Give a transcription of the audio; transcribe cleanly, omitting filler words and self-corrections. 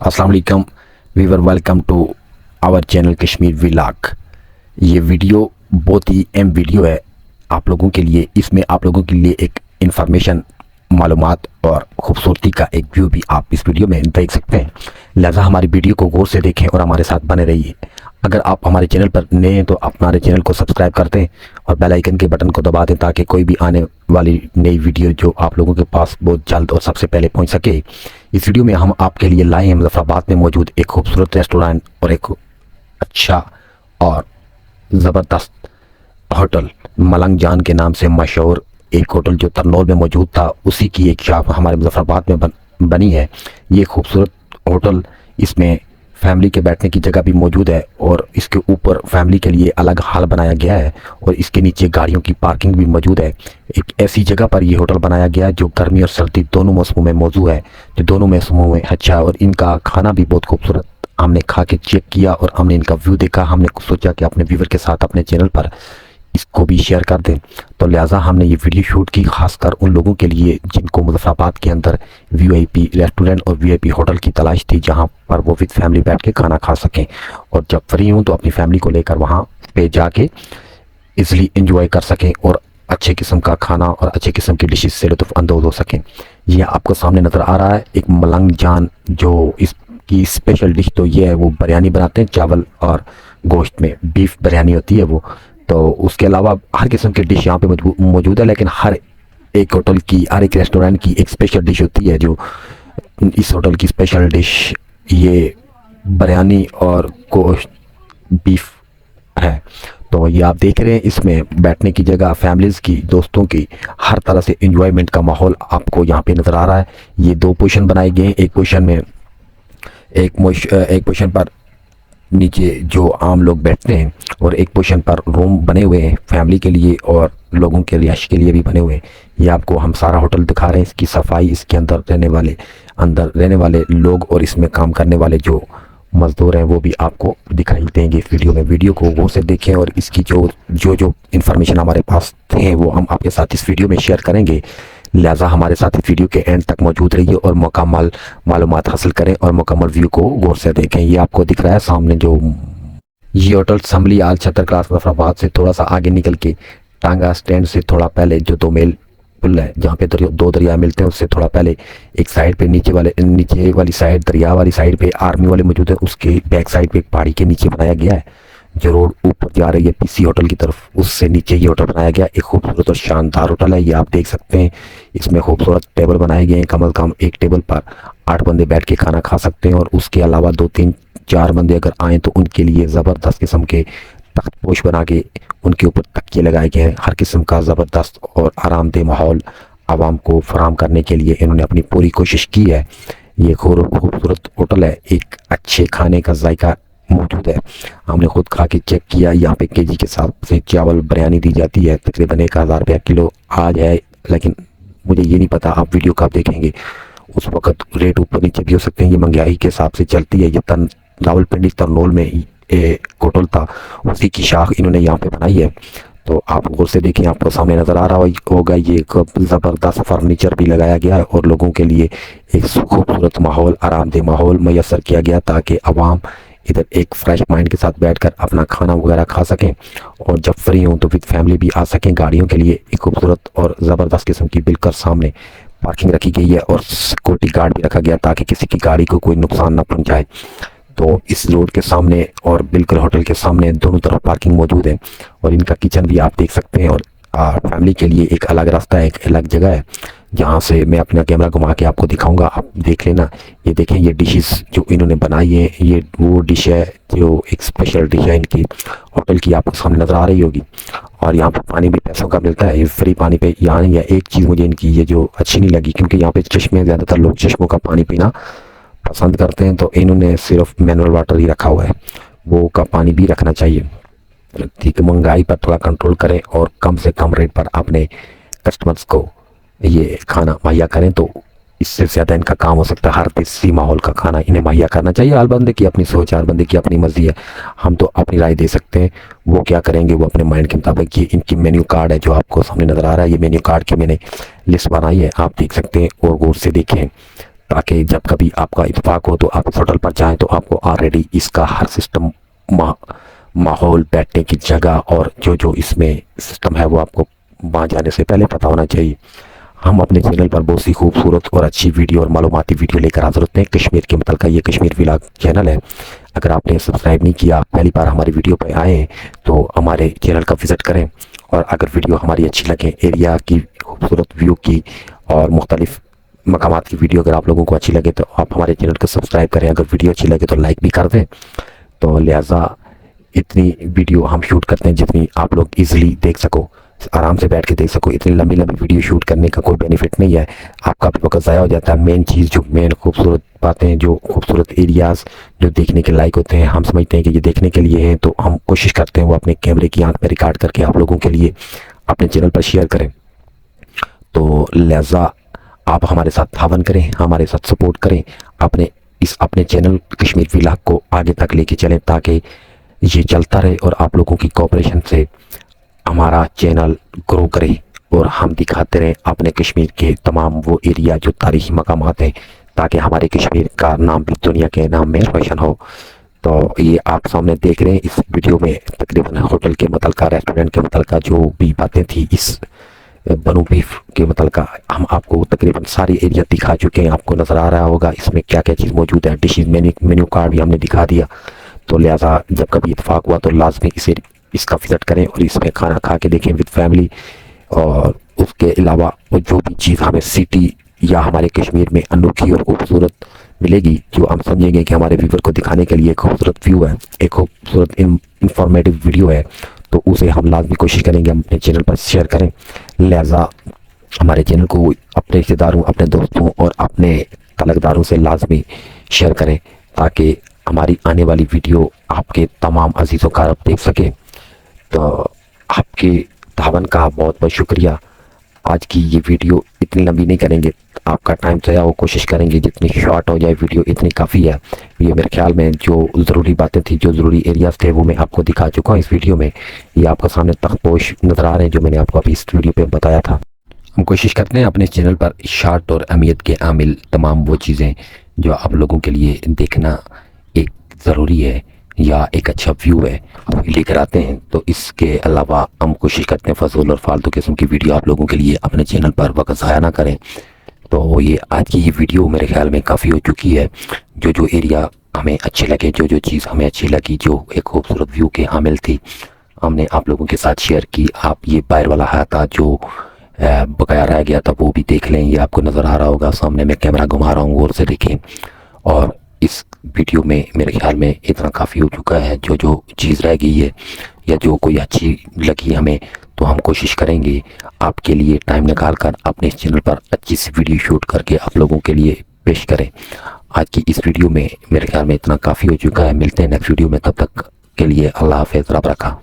अस्सलाम वालेकुम viewer, welcome to our channel Kashmir vlog. ये वीडियो बहुत ही अहम वीडियो है आप लोगों के लिए। इसमें आप लोगों के लिए एक इन्फॉर्मेशन, मालूमात और खूबसूरती का एक व्यू भी आप इस वीडियो में देख सकते हैं। लिहाजा हमारी वीडियो को गौर से देखें और हमारे साथ बने रहिए। अगर आप हमारे चैनल पर नए हैं तो आप हमारे चैनल को सब्सक्राइब कर दें और बेल आइकन के बटन को दबा दें ताकि कोई भी आने वाली नई वीडियो जो आप लोगों के पास बहुत जल्द और सबसे पहले पहुंच सके। इस वीडियो में हम आपके लिए लाए हैं मुजफ्फराबाद में मौजूद एक खूबसूरत रेस्टोरेंट और एक अच्छा और ज़बरदस्त होटल, मलंग जान के नाम से मशहूर एक होटल जो तरनौल में मौजूद था, उसी की एक शॉप हमारे मुजफ्फराबाद में बनी है। ये खूबसूरत होटल, इसमें फैमिली के बैठने की जगह भी मौजूद है और इसके ऊपर फैमिली के लिए अलग हॉल बनाया गया है और इसके नीचे गाड़ियों की पार्किंग भी मौजूद है। एक ऐसी जगह पर ये होटल बनाया गया है जो गर्मी और सर्दी दोनों मौसमों में मौजूद है, जो दोनों मौसमों में अच्छा है। और इनका खाना भी बहुत खूबसूरत, हमने खा के चेक किया और हमने इनका व्यू देखा। हमने सोचा कि अपने व्यूवर के साथ अपने चैनल पर इसको भी शेयर कर दें, तो लिहाजा हमने ये वीडियो शूट की खासकर उन लोगों के लिए जिनको मुजफ्फराबाद के अंदर वीआईपी रेस्टोरेंट और वीआईपी होटल की तलाश थी, जहां पर वो विद फैमिली बैठ के खाना खा सकें और जब फ्री हूं तो अपनी फैमिली को लेकर वहां पे जाके इजली एंजॉय कर सकें और अच्छे किस्म का खाना और अच्छे किस्म की डिशेस से लुत्फ अंदोज हो सकें। ये आपको सामने नज़र आ रहा है एक मलंग जान, जो इसकी स्पेशल डिश तो ये है, वो बिरयानी बनाते हैं, चावल और गोश्त में बीफ बिरयानी होती है वो। तो उसके अलावा हर किस्म की डिश यहाँ पे मौजूद है, लेकिन हर एक होटल की, हर एक रेस्टोरेंट की एक स्पेशल डिश होती है। जो इस होटल की स्पेशल डिश ये बिरयानी और गोश्त बीफ है। तो ये आप देख रहे हैं, इसमें बैठने की जगह, फैमिलीज की, दोस्तों की, हर तरह से एंजॉयमेंट का माहौल आपको यहाँ पे नज़र आ रहा है। ये दो पोर्शन बनाए गए हैं, एक पोर्शन पर नीचे जो आम लोग बैठते हैं और एक पोर्शन पर रूम बने हुए हैं फैमिली के लिए और लोगों के रिहाइश के लिए भी बने हुए हैं। ये आपको हम सारा होटल दिखा रहे हैं, इसकी सफाई, इसके अंदर रहने वाले लोग और इसमें काम करने वाले जो मजदूर हैं वो भी आपको दिखाई देंगे इस वीडियो में। वीडियो को गौर से देखें और इसकी जो इन्फॉर्मेशन हमारे पास है वो हम आपके साथ इस वीडियो में शेयर करेंगे। लिहाजा हमारे साथ इस वीडियो के एंड तक मौजूद रहिए और मुकम्मल मालूमात हासिल करें और मुकम्मल व्यू को गौर से देखें। ये आपको दिख रहा है सामने जो ये होटल संभली आल छतर क्लास मुजफ्फराबाद से थोड़ा सा आगे निकल के टांगा स्टैंड से थोड़ा पहले जो दो मेल पुल है, जहाँ पे दो दरिया मिलते हैं, उससे थोड़ा पहले एक साइड पे नीचे वाली साइड, दरिया वाली साइड पे आर्मी वाले मौजूद है, उसके बैक साइड पे एक पहाड़ी के नीचे बनाया गया है जो रोड ऊपर जा रही है पीसी होटल की तरफ, उससे नीचे ये होटल बनाया गया। एक खूबसूरत और शानदार होटल है, ये आप देख सकते हैं। इसमें खूबसूरत टेबल बनाए गए हैं, कम अज़ कम एक टेबल पर 8 बंदे बैठ के खाना खा सकते हैं और उसके अलावा 2-3-4 बंदे अगर आएँ तो उनके लिए ज़बरदस्त किस्म के तख्तपोश बना के उनके ऊपर तकिए लगाए गए हैं। हर किस्म का ज़बरदस्त और आरामदेह माहौल आवाम को फराहम करने के लिए इन्होंने अपनी पूरी कोशिश की है। ये खूबसूरत होटल है, एक अच्छे खाने का जायका मौजूद है। हमने खुद खा के चेक किया, यहाँ पे केजी के हिसाब से चावल बिरयानी दी जाती है, तकरीबन 1000 रुपया किलो आज है, लेकिन मुझे ये नहीं पता आप वीडियो कब देखेंगे उस वक्त रेट ऊपर नीचे भी हो सकते हैं। ये महंगाई के हिसाब से चलती है। ये रावलपिंडी तरनौल में एक होटल था, उसी की शाख इन्होंने यहाँ पे बनाई है। तो आप गौर से देखें, आपको सामने नज़र आ रहा होगा ये एक ज़बरदस्त फर्नीचर भी लगाया गया है और लोगों के लिए एक खूबसूरत माहौल, आरामदेह माहौल मैसर किया गया ताकि आवाम इधर एक फ्रेश माइंड के साथ बैठकर अपना खाना वगैरह खा सकें और जब फ्री हों तो विद फैमिली भी आ सकें। गाड़ियों के लिए एक खूबसूरत और ज़बरदस्त किस्म की बिल्कुल सामने पार्किंग रखी गई है और सिक्योरिटी गार्ड भी रखा गया ताकि किसी की गाड़ी को कोई नुकसान ना पहुंचाए। तो इस रोड के सामने और बिल्कुल होटल के सामने दोनों तरफ पार्किंग मौजूद है और इनका किचन भी आप देख सकते हैं। और फैमिली के लिए एक अलग रास्ता है, एक अलग जगह है जहाँ से मैं अपना कैमरा घुमा के आपको दिखाऊंगा, आप देख लेना। ये देखें, ये डिशेस जो इन्होंने बनाई है, ये वो डिश है जो एक स्पेशल डिश है इनकी होटल की, आपको सामने नज़र आ रही होगी। और यहाँ पे पानी भी पैसों का मिलता है, ये फ्री पानी पे यहाँ नहीं है। एक चीज़ मुझे इनकी ये जो अच्छी नहीं लगी, क्योंकि यहाँ पे चश्मे, ज़्यादातर लोग चश्मों का पानी पीना पसंद करते हैं, तो इन्होंने सिर्फ मिनरल वाटर ही रखा हुआ है। वो का पानी भी रखना चाहिए, ठीक है। महंगाई पर थोड़ा कंट्रोल करें और कम से कम रेट पर अपने कस्टमर्स को ये खाना मुहैया करें, तो इससे ज़्यादा इनका काम हो सकता है। हर देसी माहौल का खाना इन्हें मुहैया करना चाहिए। हर बंदे की अपनी सोच, हर बंदे की अपनी मर्जी है, हम तो अपनी राय दे सकते हैं। वो क्या करेंगे वो अपने माइंड के मुताबिक। ये इनकी मेन्यू कार्ड है जो आपको सामने नज़र आ रहा है, ये मेन्यू कार्ड की मैंने लिस्ट बनाई है, आप देख सकते हैं और गौर से देखें ताकि जब कभी आपका इत्तेफाक हो तो आप इस होटल पर जाएं तो आपको ऑलरेडी इसका हर सिस्टम, माहौल, बैठने की जगह और जो जो इसमें सिस्टम है वो आपको वहाँ जाने से पहले पता होना चाहिए। हम अपने चैनल पर बहुत सी खूबसूरत और अच्छी वीडियो और मालूमाती वीडियो लेकर हाजिर होते हैं कश्मीर के मतलब का। ये कश्मीर व्लॉग चैनल है। अगर आपने सब्सक्राइब नहीं किया, पहली बार हमारी वीडियो पर आए तो हमारे चैनल का विज़िट करें। और अगर वीडियो हमारी अच्छी लगे, एरिया की खूबसूरत व्यू की और मुख्तलिफ मकामात की वीडियो अगर आप लोगों को अच्छी लगे तो आप हमारे चैनल को सब्सक्राइब करें। अगर वीडियो अच्छी लगे तो लाइक भी कर दें। तो लिहाजा इतनी वीडियो हम शूट करते हैं जितनी आप लोग इजीली देख सको, आराम से बैठ के देख सको। इतनी लंबी लंबी वीडियो शूट करने का कोई बेनिफिट नहीं है, आपका भी वक्त ज़ाया हो जाता है। मेन चीज़ जो मेन खूबसूरत बातें, जो खूबसूरत एरियाज़ जो देखने के लायक होते हैं, हम समझते हैं कि ये देखने के लिए हैं तो हम कोशिश करते हैं वो अपने कैमरे की आंख में रिकॉर्ड करके आप लोगों के लिए अपने चैनल पर शेयर करें। तो लिहाजा आप हमारे साथ तावन करें, हमारे साथ सपोर्ट करें, अपने चैनल कश्मीर व्लॉग को आगे तक लेके चलें ताकि ये चलता रहे और आप लोगों की कोऑपरेशन से हमारा चैनल ग्रो करे और हम दिखाते रहें अपने कश्मीर के तमाम वो एरिया जो तारीखी मकामात हैं, ताकि हमारे कश्मीर का नाम भी दुनिया के नाम में रोशन हो। तो ये आप सामने देख रहे हैं इस वीडियो में तकरीबन होटल के मतलब, रेस्टोरेंट के मतलब जो भी बातें थी इस बनू बीफ के मतलब हम आपको तकरीबन सारी एरिया दिखा चुके हैं। आपको नज़र आ रहा होगा इसमें क्या क्या चीज़ मौजूद है। डिशेज मेन्यू कार्ड भी हमने दिखा दिया। तो लिहाजा जब कभी इत्तेफाक हुआ तो लाजमी इसका विज़िट करें और इसमें खाना खा के देखें विद फैमिली। और उसके अलावा जो भी चीज़ हमें सिटी या हमारे कश्मीर में अनोखी और खूबसूरत मिलेगी, जो हम समझेंगे कि हमारे व्यूवर को दिखाने के लिए एक खूबसूरत व्यू है, एक खूबसूरत इंफॉर्मेटिव वीडियो है, तो उसे हम लाजमी कोशिश करेंगे हम अपने चैनल पर शेयर करें। लिहाजा हमारे चैनल को अपने रिश्तेदारों, अपने दोस्तों और अपने तलकदारों से लाजमी शेयर करें ताकि हमारी आने वाली वीडियो आपके तमाम अजीज़ों का आप देख सके। तो आपके तावन का बहुत बहुत शुक्रिया। आज की ये वीडियो इतनी लंबी नहीं करेंगे, आपका टाइम ज़ाया हो, कोशिश करेंगे जितनी शॉर्ट हो जाए वीडियो इतनी काफ़ी है। ये मेरे ख्याल में जो ज़रूरी बातें थी, जो ज़रूरी एरियाज़ थे वो मैं आपको दिखा चुका हूँ इस वीडियो में। ये आपके सामने तख्तपोश नज़र आ रहे हैं जो मैंने आपको अभी इस वीडियो पे बताया था। हम कोशिश करते हैं अपने चैनल पर शॉर्ट और अहमियत के आमिल तमाम वो चीज़ें जो आप लोगों के लिए देखना एक ज़रूरी है या एक अच्छा व्यू है लेकर आते हैं। तो इसके अलावा हम कोशिश करते हैं फजूल और फालतू किस्म की वीडियो आप लोगों के लिए अपने चैनल पर वक्त ज़ाया ना करें। तो ये आज की ये वीडियो मेरे ख्याल में काफ़ी हो चुकी है। जो जो एरिया हमें अच्छे लगे, जो जो चीज़ हमें अच्छी लगी, जो एक खूबसूरत व्यू के हामिल थी, हमने आप लोगों के साथ शेयर की। आप ये बाहर वाला हाथा जो बकाया रह गया था वो भी देख लें। ये आपको नज़र आ रहा होगा, सामने मैं कैमरा घुमा रहा हूँ, गौर से देखें। और इस वीडियो में मेरे ख्याल में इतना काफ़ी हो चुका है। जो जो चीज़ रह गई है या जो कोई अच्छी लगी हमें तो हम कोशिश करेंगे आपके लिए टाइम निकाल कर अपने चैनल पर अच्छी सी वीडियो शूट करके आप लोगों के लिए पेश करें। आज की इस वीडियो में मेरे ख्याल में इतना काफ़ी हो चुका है। मिलते हैं नेक्स्ट वीडियो में, तब तक के लिए अल्लाह हाफ़िज़, रब रखा।